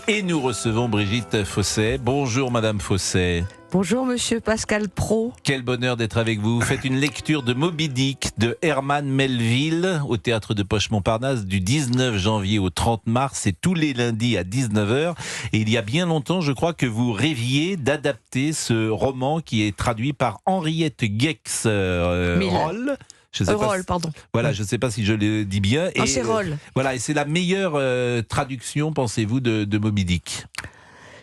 Et nous recevons Brigitte Fosset. Bonjour Madame Fosset. Bonjour Monsieur Pascal Praud. Quel bonheur d'être avec vous. Vous faites une lecture de Moby Dick de Herman Melville au Théâtre de Poche-Montparnasse du 19 janvier au 30 mars. C'est tous les lundis à 19h. Et il y a bien longtemps, je crois que vous rêviez d'adapter ce roman qui est traduit par Henriette Gex-Roll. Pardon. Voilà, je ne sais pas si je le dis bien. Et c'est Roll. Voilà, et c'est la meilleure traduction, pensez-vous, de Moby Dick?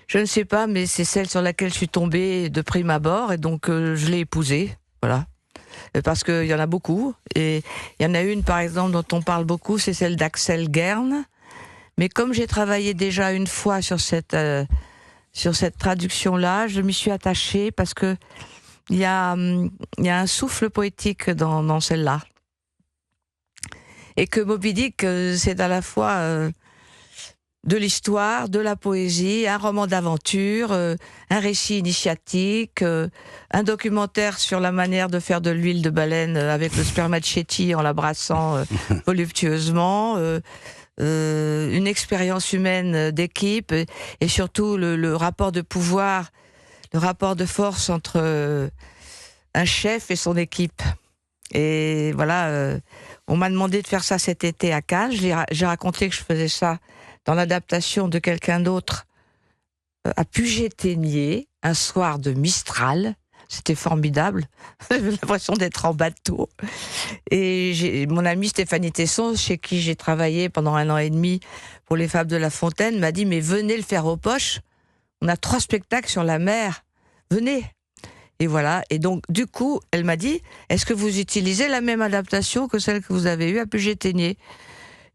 Je ne sais pas, mais c'est celle sur laquelle je suis tombée de prime abord, et donc je l'ai épousée. Voilà. Parce qu'il y en a beaucoup. Et il y en a une, par exemple, dont on parle beaucoup, c'est celle d'Axel Guern. Mais comme j'ai travaillé déjà une fois sur cette traduction-là, je m'y suis attachée parce que il y a un souffle poétique dans celle-là. Et que Moby Dick, c'est à la fois de l'histoire, de la poésie, un roman d'aventure, un récit initiatique, un documentaire sur la manière de faire de l'huile de baleine avec le spermaceti en la brassant voluptueusement, une expérience humaine d'équipe et surtout le rapport de pouvoir, le rapport de force entre un chef et son équipe. Et voilà, on m'a demandé de faire ça cet été à Cannes. J'ai raconté que je faisais ça dans l'adaptation de quelqu'un d'autre à Puget-Théniers, un soir de Mistral. C'était formidable. J'avais l'impression d'être en bateau. Et mon amie Stéphanie Tesson, chez qui j'ai travaillé pendant 1 an et demi pour les Fables de La Fontaine, m'a dit « Mais venez le faire aux Poches. On a 3 spectacles sur la mer. Venez !» Et voilà. Et donc, du coup, elle m'a dit « Est-ce que vous utilisez la même adaptation que celle que vous avez eue à Puget-Théniers ?»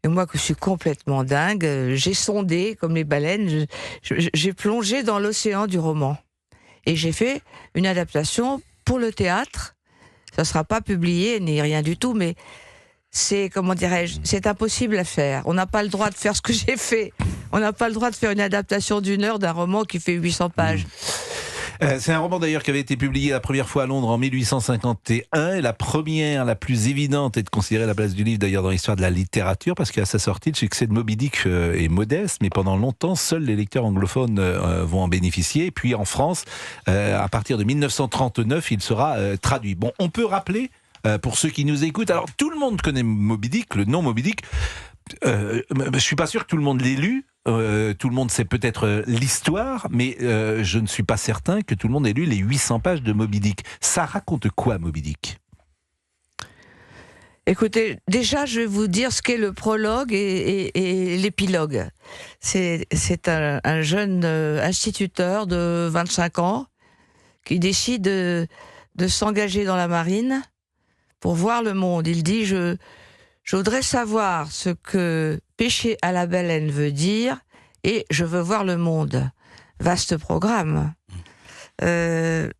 Et moi, que je suis complètement dingue, j'ai sondé, comme les baleines, j'ai plongé dans l'océan du roman. Et j'ai fait une adaptation pour le théâtre. Ça ne sera pas publié, ni rien du tout, mais c'est, comment dirais-je, c'est impossible à faire. On n'a pas le droit de faire ce que j'ai fait. On n'a pas le droit de faire une adaptation d'1 heure d'un roman qui fait 800 pages. C'est un roman d'ailleurs qui avait été publié la première fois à Londres en 1851 et la première, la plus évidente est de considérer la place du livre d'ailleurs dans l'histoire de la littérature parce qu'à sa sortie le succès de Moby Dick est modeste mais pendant longtemps seuls les lecteurs anglophones vont en bénéficier et puis en France à partir de 1939 il sera traduit. Bon, on peut rappeler pour ceux qui nous écoutent, alors tout le monde connaît Moby Dick, le nom Moby Dick, je suis pas sûr que tout le monde l'ait lu. Tout le monde sait peut-être l'histoire, mais je ne suis pas certain que tout le monde ait lu les 800 pages de Moby Dick. Ça raconte quoi, Moby Dick ? Écoutez, déjà, je vais vous dire ce qu'est le prologue et l'épilogue. C'est un jeune instituteur de 25 ans qui décide de s'engager dans la marine pour voir le monde. Il dit, je voudrais savoir ce que pêcher à la baleine veut dire et je veux voir le monde. Vaste programme. Eh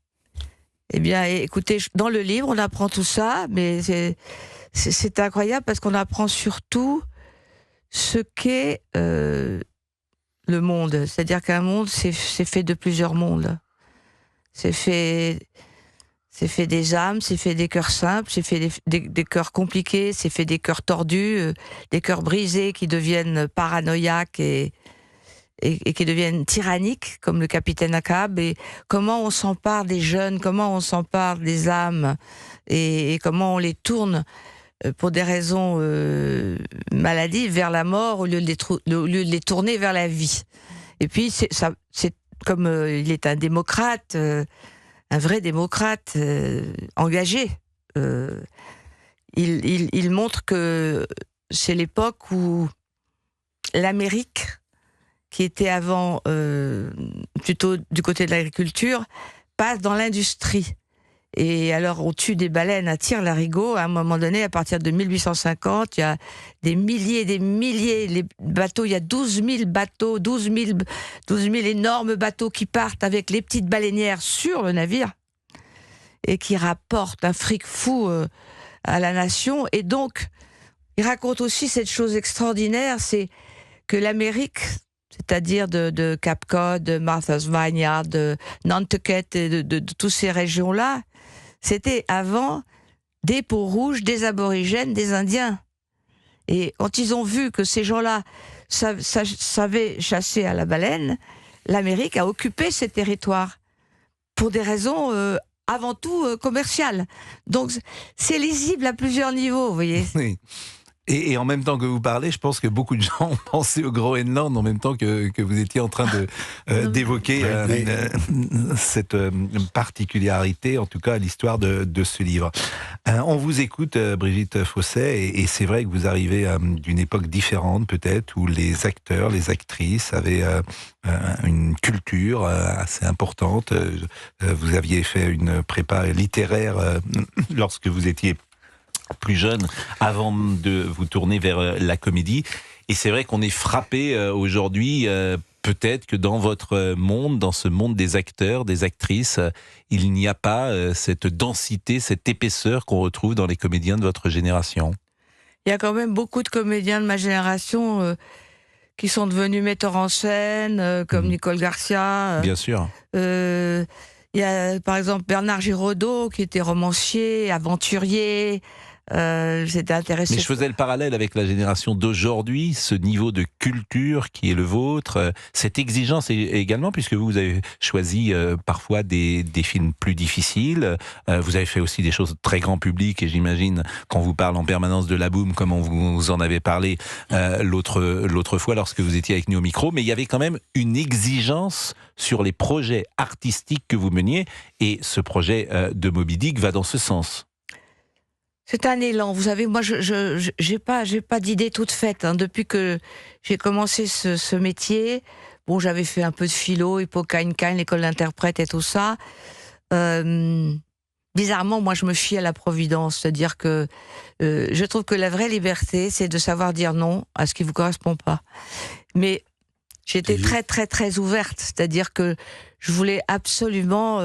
bien, écoutez, dans le livre, on apprend tout ça, mais c'est incroyable parce qu'on apprend surtout ce qu'est le monde. C'est-à-dire qu'un monde, c'est fait de plusieurs mondes. C'est fait des âmes, c'est fait des cœurs simples, c'est fait des cœurs compliqués, c'est fait des cœurs tordus, des cœurs brisés qui deviennent paranoïaques et qui deviennent tyranniques, comme le capitaine Ahab. Et comment on s'empare des jeunes, comment on s'empare des âmes, et comment on les tourne pour des raisons maladives vers la mort au lieu de les tourner vers la vie. Et puis, c'est comme il est un démocrate... un vrai démocrate engagé. Il montre que c'est l'époque où l'Amérique, qui était avant plutôt du côté de l'agriculture, passe dans l'industrie. Et alors, on tue des baleines à tire-larigot. À un moment donné, à partir de 1850, il y a des milliers, les bateaux, il y a 12 000 bateaux, 12 000 énormes bateaux qui partent avec les petites baleinières sur le navire et qui rapportent un fric fou à la nation. Et donc, il raconte aussi cette chose extraordinaire, c'est que l'Amérique, c'est-à-dire de Cape Cod, de Martha's Vineyard, de Nantucket et de toutes ces régions-là, c'était avant des peaux rouges, des aborigènes, des Indiens. Et quand ils ont vu que ces gens-là savait chasser à la baleine, l'Amérique a occupé ces territoires pour des raisons avant tout commerciales. Donc c'est lisible à plusieurs niveaux, vous voyez. Oui. Et en même temps que vous parlez, je pense que beaucoup de gens ont pensé au Groenland en même temps que vous étiez en train d'évoquer cette particularité, en tout cas à l'histoire de ce livre. On vous écoute, Brigitte Fossey, et c'est vrai que vous arrivez d'une époque différente peut-être, où les acteurs, les actrices avaient une culture assez importante. Vous aviez fait une prépa littéraire lorsque vous étiez plus jeune, avant de vous tourner vers la comédie. Et c'est vrai qu'on est frappé aujourd'hui, peut-être que dans votre monde, dans ce monde des acteurs, des actrices, il n'y a pas cette densité, cette épaisseur qu'on retrouve dans les comédiens de votre génération. Il y a quand même beaucoup de comédiens de ma génération qui sont devenus metteurs en scène, comme Nicole Garcia. Bien sûr. Il y a par exemple Bernard Giraudot, qui était romancier, aventurier. J'étais intéressée. Mais je faisais le parallèle avec la génération d'aujourd'hui, ce niveau de culture qui est le vôtre, cette exigence également, puisque vous avez choisi parfois des films plus difficiles, vous avez fait aussi des choses très grand public, et j'imagine qu'on vous parle en permanence de La Boum, comme on vous en avait parlé l'autre fois lorsque vous étiez avec nous au micro, mais il y avait quand même une exigence sur les projets artistiques que vous meniez, et ce projet de Moby Dick va dans ce sens. C'est un élan. Vous savez, moi, j'ai pas d'idée toute faite. Hein. Depuis que j'ai commencé ce métier, bon, j'avais fait un peu de philo, Hippocagne-Cagne, l'école d'interprète et tout ça. Bizarrement, moi, je me fie à la providence. C'est-à-dire que je trouve que la vraie liberté, c'est de savoir dire non à ce qui vous correspond pas. Mais j'étais très, très, très ouverte. C'est-à-dire que je voulais absolument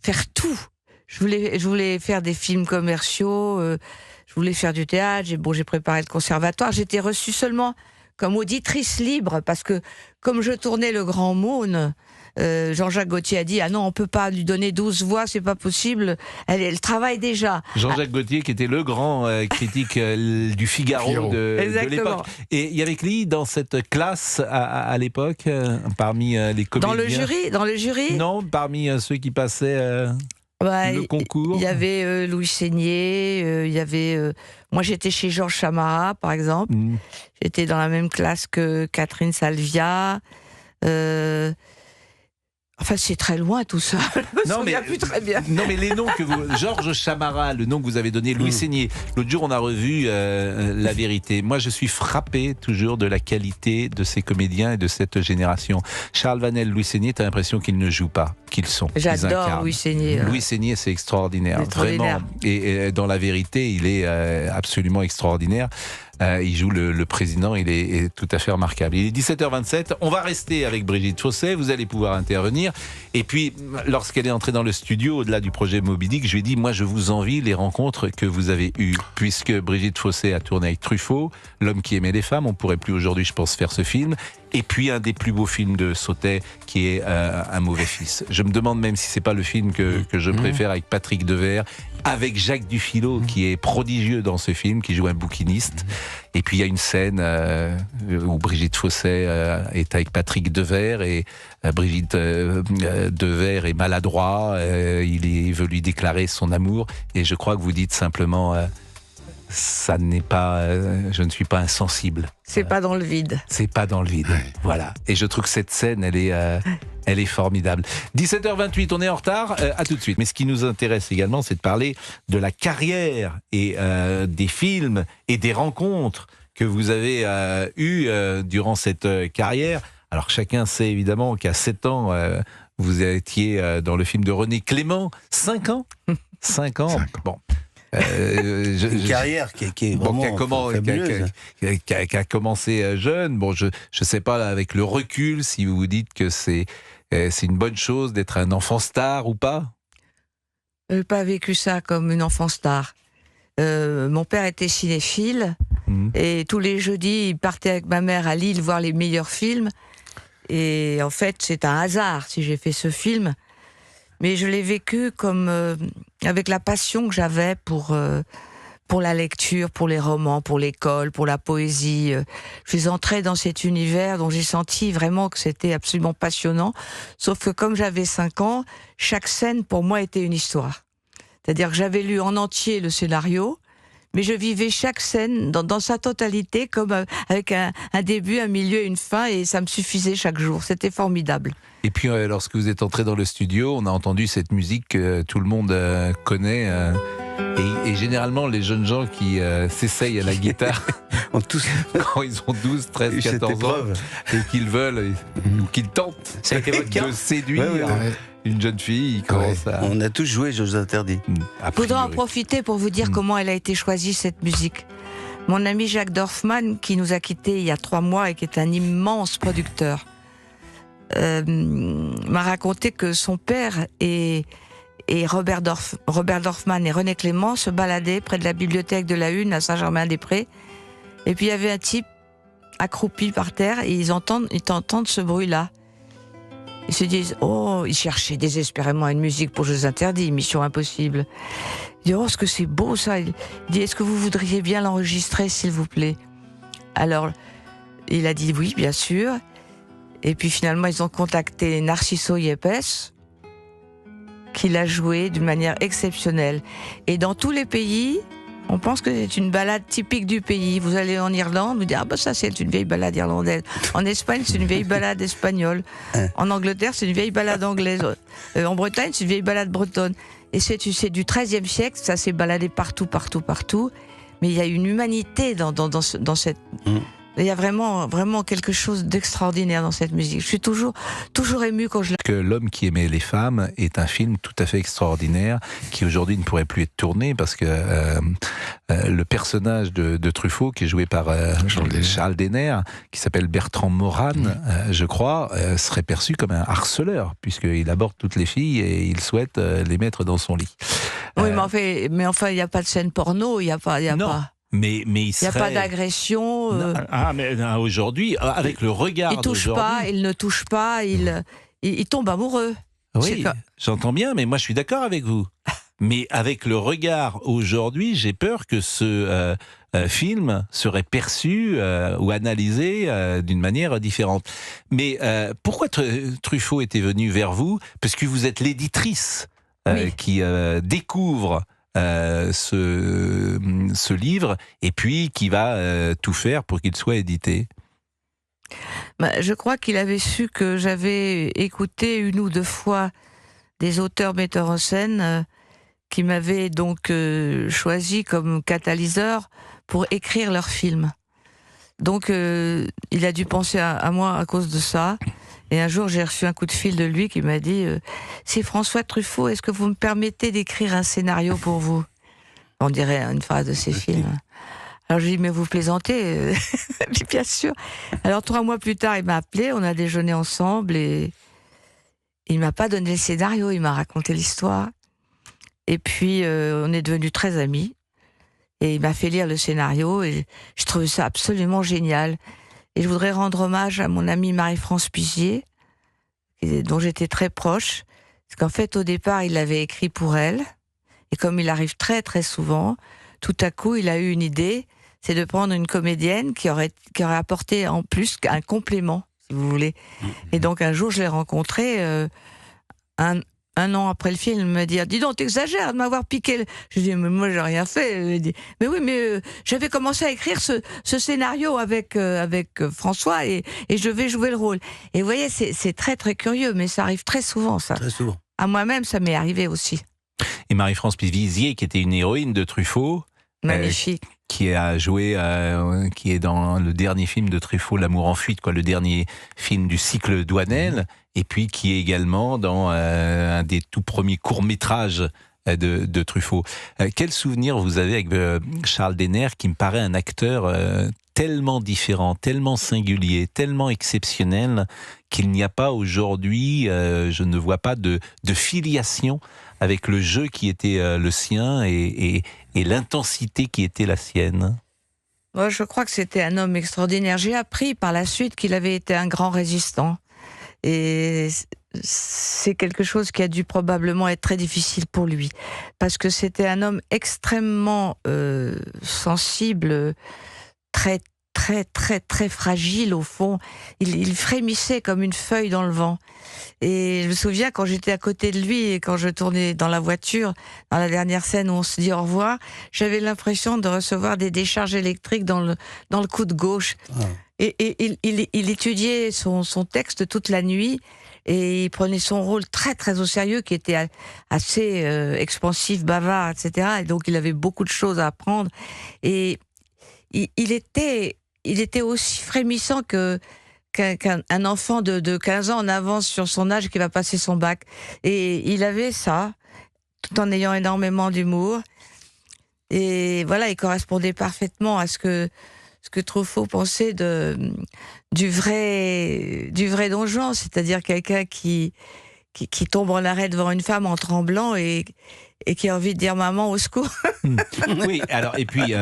faire tout. Je voulais faire des films commerciaux, je voulais faire du théâtre, j'ai préparé le conservatoire. J'étais reçue seulement comme auditrice libre, parce que comme je tournais Le Grand Mône, Jean-Jacques Gaultier a dit « Ah non, on peut pas lui donner 12 voix, c'est pas possible, elle travaille déjà. » Jean-Jacques Gaultier, qui était le grand critique du Figaro de l'époque. Et il y avait qui dans cette classe à l'époque, parmi les comédiens? Dans le jury Non, parmi ceux qui passaient... le concours. Il y avait Louis Seigné, il y avait... moi, j'étais chez Georges Chamara, par exemple. J'étais dans la même classe que Catherine Salvia. Enfin, c'est très loin tout ça. Je me souviens plus très bien. Non, mais les noms que vous... Georges Chamara, le nom que vous avez donné, Louis Seigné. L'autre jour, on a revu La Vérité. Moi, je suis frappé toujours de la qualité de ces comédiens et de cette génération. Charles Vanel, Louis Seigné, t'as l'impression qu'ils ne jouent pas, qu'ils sont. J'adore Louis Seigné. Louis Seigné, c'est extraordinaire. Vraiment. Et dans La Vérité, il est absolument extraordinaire. Il joue le président, il est tout à fait remarquable. Il est 17h27, on va rester avec Brigitte Fossey, vous allez pouvoir intervenir. Et puis, lorsqu'elle est entrée dans le studio, au-delà du projet Moby Dick, je lui ai dit, moi je vous envie les rencontres que vous avez eues. Puisque Brigitte Fossey a tourné avec Truffaut, L'homme qui aimait les femmes, on pourrait plus aujourd'hui, je pense, faire ce film. Et puis un des plus beaux films de Sautet, qui est Un mauvais fils. Je me demande même si c'est pas le film que je préfère, avec Patrick Devers, avec Jacques Dufilot, qui est prodigieux dans ce film, qui joue un bouquiniste. Et puis il y a une scène où Brigitte Fossey est avec Patrick Devers, et Brigitte Devers est maladroit, il veut lui déclarer son amour, et je crois que vous dites simplement... ça n'est pas, je ne suis pas insensible. C'est pas dans le vide. C'est pas dans le vide. Ouais. Voilà. Et je trouve que cette scène, elle est formidable. 17h28, on est en retard. À tout de suite. Mais ce qui nous intéresse également, c'est de parler de la carrière et des films et des rencontres que vous avez eues durant cette carrière. Alors chacun sait évidemment qu'à 7 ans, vous étiez dans le film de René Clément. 5 ans. 5 ans. Bon. Une carrière qui est vraiment fabuleuse. Qui a commencé jeune. Bon, je sais pas, avec le recul, si vous vous dites que c'est une bonne chose d'être un enfant star ou pas. Je n'ai pas vécu ça comme une enfant star. Mon père était cinéphile et tous les jeudis, il partait avec ma mère à Lille voir les meilleurs films. Et en fait, c'est un hasard si j'ai fait ce film. Mais je l'ai vécu comme avec la passion que j'avais pour pour la lecture, pour les romans, pour l'école, pour la poésie. Je suis entrée dans cet univers dont j'ai senti vraiment que c'était absolument passionnant. Sauf que comme j'avais 5 ans, chaque scène pour moi était une histoire. C'est-à-dire que j'avais lu en entier le scénario, mais je vivais chaque scène dans sa totalité, comme avec un début, un milieu, une fin, et ça me suffisait chaque jour. C'était formidable. Et puis, lorsque vous êtes entré dans le studio, on a entendu cette musique que tout le monde connaît. Et généralement, les jeunes gens qui s'essayent à la guitare, quand ils ont 12, 13, 14 ans, et qu'ils veulent, ou qu'ils tentent de séduire une jeune fille, On a tous joué Jeux interdits. Je voudrais en profiter pour vous dire comment elle a été choisie, cette musique. Mon ami Jacques Dorfman, qui nous a quittés il y a 3 mois et qui est un immense producteur, m'a raconté que son père et Robert Dorfman et René Clément se baladaient près de la bibliothèque de la Une à Saint-Germain-des-Prés. Et puis il y avait un type accroupi par terre et ils entendent ce bruit-là. Ils se disent, ils cherchaient désespérément une musique pour Jeux interdits, Mission impossible. Ils disent, est-ce que c'est beau ça? Il dit, est-ce que vous voudriez bien l'enregistrer, s'il vous plaît? Alors, il a dit oui, bien sûr. Et puis finalement, ils ont contacté Narciso Yepes, qui l'a joué d'une manière exceptionnelle. Et dans tous les pays, on pense que c'est une balade typique du pays. Vous allez en Irlande, vous dites ça c'est une vieille balade irlandaise. En Espagne, c'est une vieille balade espagnole. En Angleterre, c'est une vieille balade anglaise. En Bretagne, c'est une vieille balade bretonne. Et c'est du XIIIe siècle, ça s'est baladé partout. Mais il y a une humanité dans cette... Il y a vraiment quelque chose d'extraordinaire dans cette musique. Je suis toujours émue quand je la... Que L'homme qui aimait les femmes est un film tout à fait extraordinaire qui aujourd'hui ne pourrait plus être tourné parce que le personnage de Truffaut qui est joué par Charles Denner, qui s'appelle Bertrand Morane, je crois, serait perçu comme un harceleur puisqu'il aborde toutes les filles et il souhaite les mettre dans son lit. Oui, mais enfin, il n'y a pas de scène porno, il n'y a pas... Mais il n'y a pas d'agression. Mais aujourd'hui, avec le regard il ne touche pas, il tombe amoureux. Oui, j'entends bien, mais moi je suis d'accord avec vous. Mais avec le regard aujourd'hui, j'ai peur que ce film serait perçu ou analysé d'une manière différente. Mais pourquoi Truffaut était venu vers vous? Parce que vous êtes l'éditrice qui découvre ce livre et puis qui va tout faire pour qu'il soit édité. Je crois qu'il avait su que j'avais écouté 1 ou 2 fois des auteurs metteurs en scène qui m'avaient donc choisi comme catalyseur pour écrire leurs films. Donc il a dû penser à moi à cause de ça. Et un jour, j'ai reçu un coup de fil de lui qui m'a dit c'est François Truffaut, est-ce que vous me permettez d'écrire un scénario pour vous? On dirait une phrase de ses films. Alors je lui ai dit mais vous plaisantez? Bien sûr. Alors 3 mois plus tard, il m'a appelé, on a déjeuné ensemble et il m'a pas donné le scénario, il m'a raconté l'histoire. Et puis on est devenus très amis. Et il m'a fait lire le scénario et je trouvais ça absolument génial. Et je voudrais rendre hommage à mon amie Marie-France Pizier, dont j'étais très proche. Parce qu'en fait, au départ, il l'avait écrit pour elle. Et comme il arrive très très souvent, tout à coup, il a eu une idée, c'est de prendre une comédienne qui aurait apporté en plus un complément, si vous voulez. Et donc un jour, je l'ai rencontrée, un an après le film, il me dit « Dis donc, t'exagères de m'avoir piqué. » Je dis « Mais moi, j'ai rien fait. » Il dit « Mais oui, mais j'avais commencé à écrire ce scénario avec François et je vais jouer le rôle. » Et vous voyez, c'est très très curieux, mais ça arrive très souvent, ça. Très souvent. À moi-même, ça m'est arrivé aussi. Et Marie-France Pizier, qui était une héroïne de Truffaut. Magnifique. Qui a joué, qui est dans le dernier film de Truffaut, L'amour en fuite, le dernier film du cycle Douanel, et puis qui est également dans un des tout premiers courts-métrages de Truffaut. Quel souvenir vous avez avec Charles Denner, qui me paraît un acteur tellement différent, tellement singulier, tellement exceptionnel, qu'il n'y a pas aujourd'hui, je ne vois pas de filiation avec le jeu qui était le sien et l'intensité qui était la sienne? Moi, je crois que c'était un homme extraordinaire. J'ai appris par la suite qu'il avait été un grand résistant Et c'est quelque chose qui a dû probablement être très difficile pour lui, parce que c'était un homme extrêmement sensible, très très très très fragile au fond. Il frémissait comme une feuille dans le vent. Et je me souviens quand j'étais à côté de lui et quand je tournais dans la voiture, dans la dernière scène où on se dit au revoir, j'avais l'impression de recevoir des décharges électriques dans le coude gauche. Et il étudiait son texte toute la nuit. Et il prenait son rôle très très au sérieux, qui était assez expansif, bavard, etc. Et donc il avait beaucoup de choses à apprendre. Et il était aussi frémissant qu'un enfant de 15 ans en avance sur son âge qui va passer son bac. Et il avait ça, tout en ayant énormément d'humour. Et voilà, il correspondait parfaitement à ce que Truffaut pensait du vrai Don Juan, c'est-à-dire quelqu'un qui tombe en arrêt devant une femme en tremblant et qui a envie de dire maman au secours. Oui, alors et puis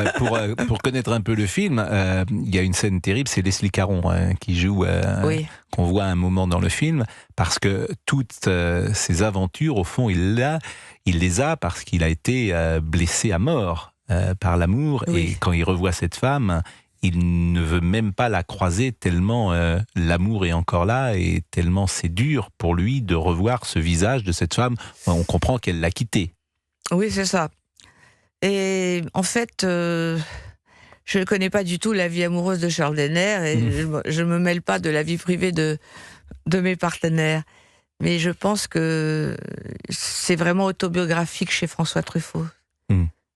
pour connaître un peu le film, il y a une scène terrible, c'est Leslie Caron qui joue, Oui. qu'on voit à un moment dans le film, parce que toutes ces aventures, au fond, il les a parce qu'il a été blessé à mort par l'amour, Oui. et quand il revoit cette femme, il ne veut même pas la croiser tellement l'amour est encore là et tellement c'est dur pour lui de revoir ce visage de cette femme. On comprend qu'elle l'a quitté. Oui, c'est ça. Et en fait, je ne connais pas du tout la vie amoureuse de Charles Denner et je me mêle pas de la vie privée de mes partenaires. Mais je pense que c'est vraiment autobiographique chez François Truffaut.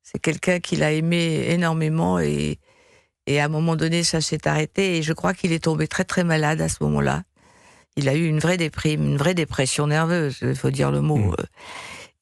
C'est quelqu'un qu'il a aimé énormément et à un moment donné, ça s'est arrêté et je crois qu'il est tombé très très malade à ce moment-là. Il a eu une vraie déprime, une vraie dépression nerveuse, il faut dire le mot.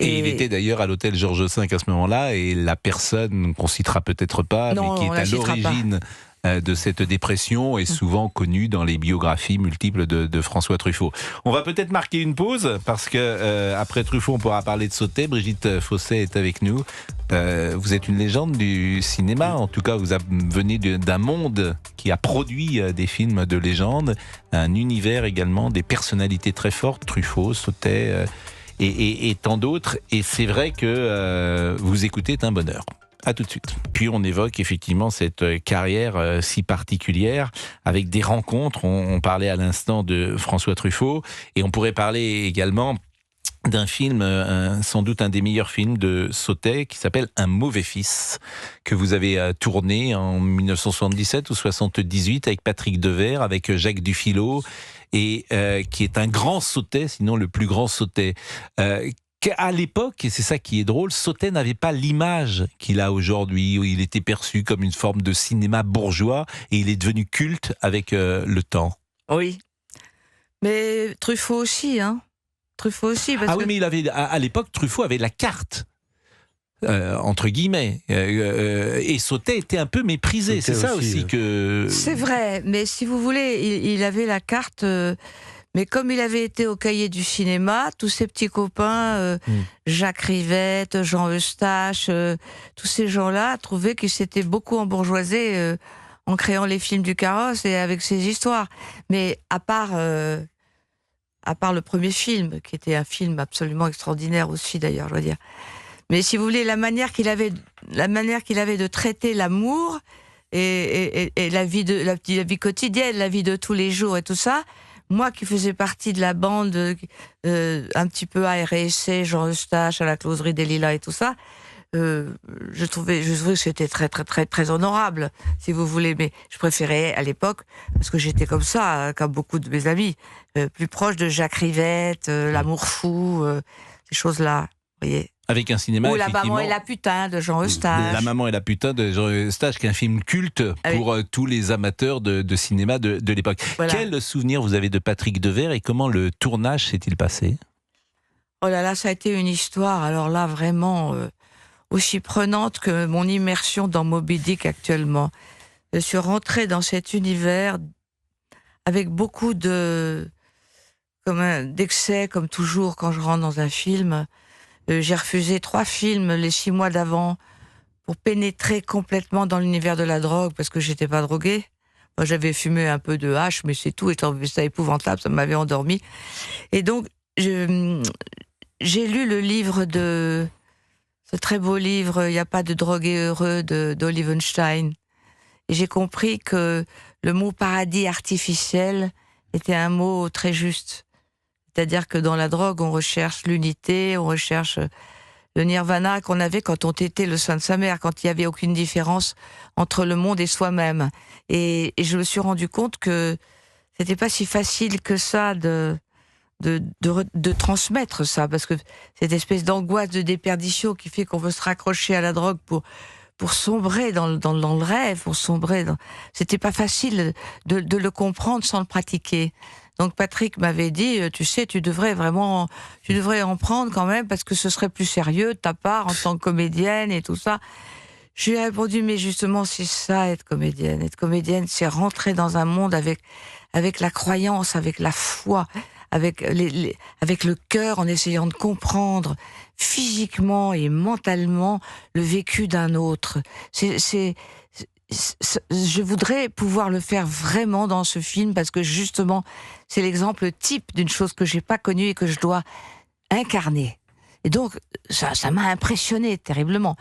Et il était d'ailleurs à l'hôtel Georges V à ce moment-là, et la personne qu'on citera peut-être pas, mais qui est à l'origine de cette dépression est souvent connue dans les biographies multiples de François Truffaut. On va peut-être marquer une pause, parce que après Truffaut, on pourra parler de Sautet. Brigitte Fossé est avec nous. Vous êtes une légende du cinéma, en tout cas vous venez d'un monde qui a produit des films de légende, un univers également, des personnalités très fortes, Truffaut, Sautet et tant d'autres, et c'est vrai que vous écouter est un bonheur. À tout de suite. Puis on évoque effectivement cette carrière si particulière, avec des rencontres. On parlait à l'instant de François Truffaut, et on pourrait parler également d'un film, sans doute un des meilleurs films de Sautet, qui s'appelle Un mauvais fils, que vous avez tourné en 1977 ou 78 avec Patrick Devers, avec Jacques Dufilot, et qui est un grand Sautet, sinon le plus grand Sautet. À l'époque, et c'est ça qui est drôle, Sautet n'avait pas l'image qu'il a aujourd'hui, où il était perçu comme une forme de cinéma bourgeois, et il est devenu culte avec le temps. Oui, mais Truffaut aussi, hein. Truffaut aussi. Oui, mais il avait, à l'époque, Truffaut avait la carte, entre guillemets, et Sautet était un peu méprisé. C'est ça aussi que... C'est vrai, mais si vous voulez, il avait la carte... Mais comme il avait été au Cahier du cinéma, tous ses petits copains, Jacques Rivette, Jean Eustache, tous ces gens-là trouvaient qu'il s'était beaucoup embourgeoisé en créant les films du Carrosse et avec ses histoires. Mais à part le premier film, qui était un film absolument extraordinaire aussi d'ailleurs, je dois dire. Mais si vous voulez, la manière qu'il avait de traiter l'amour et la vie quotidienne, la vie de tous les jours et tout ça. Moi qui faisais partie de la bande un petit peu ARSC, Jean Eustache, à la Closerie des Lilas et tout ça, je trouvais que c'était très très très très honorable, si vous voulez. Mais je préférais à l'époque, parce que j'étais comme ça, comme beaucoup de mes amis, plus proche de Jacques Rivette, L'amour fou, ces choses-là, vous voyez. Avec un cinéma, ou La maman et la putain de Jean Eustache. La maman et la putain de Jean Eustache, qui est un film culte pour tous les amateurs de cinéma de l'époque. Voilà. Quel souvenir vous avez de Patrick Devers et comment le tournage s'est-il passé ? Oh là là, ça a été une histoire, alors là, vraiment aussi prenante que mon immersion dans Moby Dick actuellement. Je suis rentrée dans cet univers avec beaucoup d'excès, comme toujours quand je rentre dans un film. J'ai refusé 3 films les 6 mois d'avant pour pénétrer complètement dans l'univers de la drogue, parce que j'étais pas droguée. J'avais fumé un peu de hache, mais c'est tout, et c'était épouvantable, ça m'avait endormi. Et donc, j'ai lu le livre ce très beau livre, Il n'y a pas de drogué heureux, d'Olive Einstein. Et j'ai compris que le mot paradis artificiel était un mot très juste. C'est-à-dire que dans la drogue, on recherche l'unité, on recherche le nirvana qu'on avait quand on était le sein de sa mère, quand il n'y avait aucune différence entre le monde et soi-même. Et je me suis rendu compte que c'était pas si facile que ça de transmettre ça, parce que cette espèce d'angoisse de déperdition qui fait qu'on veut se raccrocher à la drogue pour sombrer dans le rêve, c'était pas facile de le comprendre sans le pratiquer. Donc Patrick m'avait dit, tu sais, tu devrais en prendre quand même, parce que ce serait plus sérieux de ta part en tant que comédienne et tout ça. Je lui ai répondu, mais justement, c'est ça, être comédienne. Être comédienne, c'est rentrer dans un monde avec la croyance, avec la foi, avec le cœur, en essayant de comprendre physiquement et mentalement le vécu d'un autre. Je voudrais pouvoir le faire vraiment dans ce film, parce que justement, c'est l'exemple type d'une chose que j'ai pas connue et que je dois incarner. Et donc, ça m'a impressionné terriblement.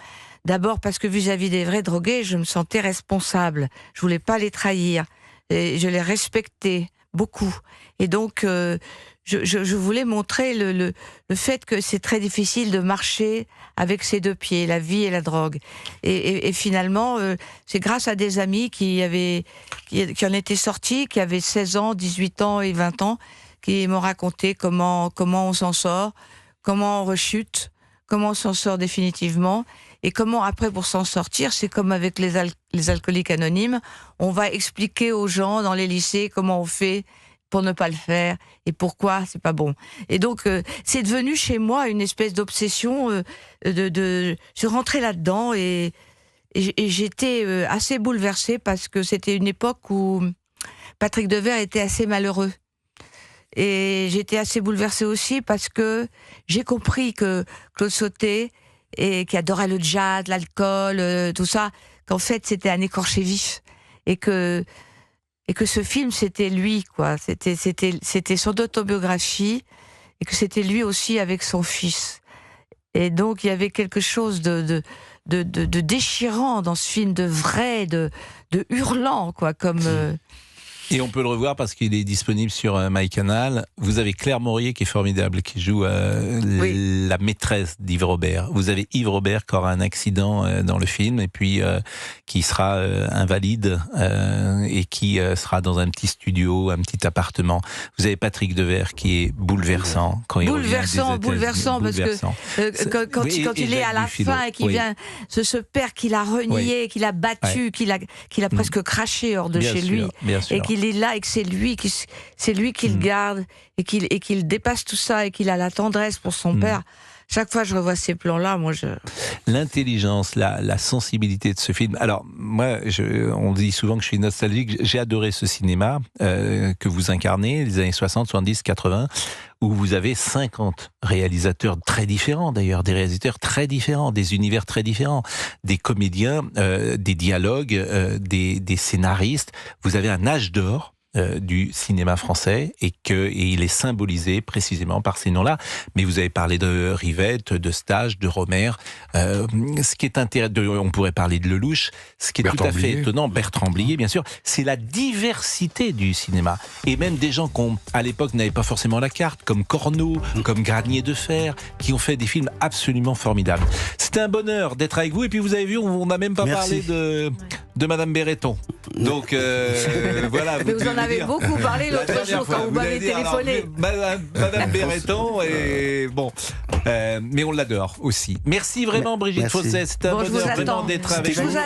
D'abord parce que vis-à-vis des vrais drogués, je me sentais responsable. Je voulais pas les trahir. Et je les respectais beaucoup. Et donc, je voulais montrer le fait que c'est très difficile de marcher avec ses deux pieds, la vie et la drogue. Et finalement, c'est grâce à des amis qui en étaient sortis, qui avaient 16 ans, 18 ans et 20 ans, qui m'ont raconté comment on s'en sort, comment on rechute, comment on s'en sort définitivement, et comment après, pour s'en sortir, c'est comme avec les alcooliques anonymes, on va expliquer aux gens dans les lycées comment on fait pour ne pas le faire et pourquoi c'est pas bon. Et donc c'est devenu chez moi une espèce d'obsession. Je suis rentrée là-dedans et j'étais assez bouleversée, parce que c'était une époque où Patrick Devers était assez malheureux. Et j'étais assez bouleversée aussi parce que j'ai compris que Claude Sautet, qui adorait le jazz, l'alcool, tout ça, qu'en fait c'était un écorché vif, et que ce film c'était lui, quoi. C'était son autobiographie, et que c'était lui aussi avec son fils. Et donc il y avait quelque chose de déchirant dans ce film, de vrai, de hurlant, quoi, comme. Et on peut le revoir parce qu'il est disponible sur MyCanal. Vous avez Claire Maurier qui est formidable, qui joue la maîtresse d'Yves Robert. Vous avez Yves Robert qui aura un accident dans le film, et puis qui sera invalide et qui sera dans un petit studio, un petit appartement. Vous avez Patrick Devers qui est bouleversant quand il revient des États-Unis. Bouleversant, parce que quand il est à la fin et qu'il vient, ce père qu'il a renié, qu'il a battu, qu'il a presque craché hors de chez lui, et qu'il est là, et que c'est lui qui le garde, et qu'il dépasse tout ça, et qu'il a la tendresse pour son père. Chaque fois que je revois ces plans-là, L'intelligence, la sensibilité de ce film. Alors, moi, on dit souvent que je suis nostalgique. J'ai adoré ce cinéma que vous incarnez, les années 60, 70, 80, où vous avez 50 réalisateurs très différents, d'ailleurs, des réalisateurs très différents, des univers très différents, des comédiens, des dialogues, des scénaristes. Vous avez un âge d'or du cinéma français, et il est symbolisé précisément par ces noms-là. Mais vous avez parlé de Rivette, de Stage, de Romer. Ce qui est intéressant, on pourrait parler de Lelouch. Ce qui est tout à fait étonnant, Bertrand Blier, bien sûr, c'est la diversité du cinéma. Et même des gens qui, à l'époque, n'avaient pas forcément la carte, comme Corneau, comme Granier de Fer, qui ont fait des films absolument formidables. C'était un bonheur d'être avec vous. Et puis vous avez vu, on n'a même pas parlé de Madame Béreton. Donc voilà. Vous en avez beaucoup parlé l'autre jour quand vous m'avez téléphoné. Madame Béreton, et bon, mais on l'adore aussi. Merci vraiment, Brigitte Fossé. C'était un bonheur vraiment d'être avec vous.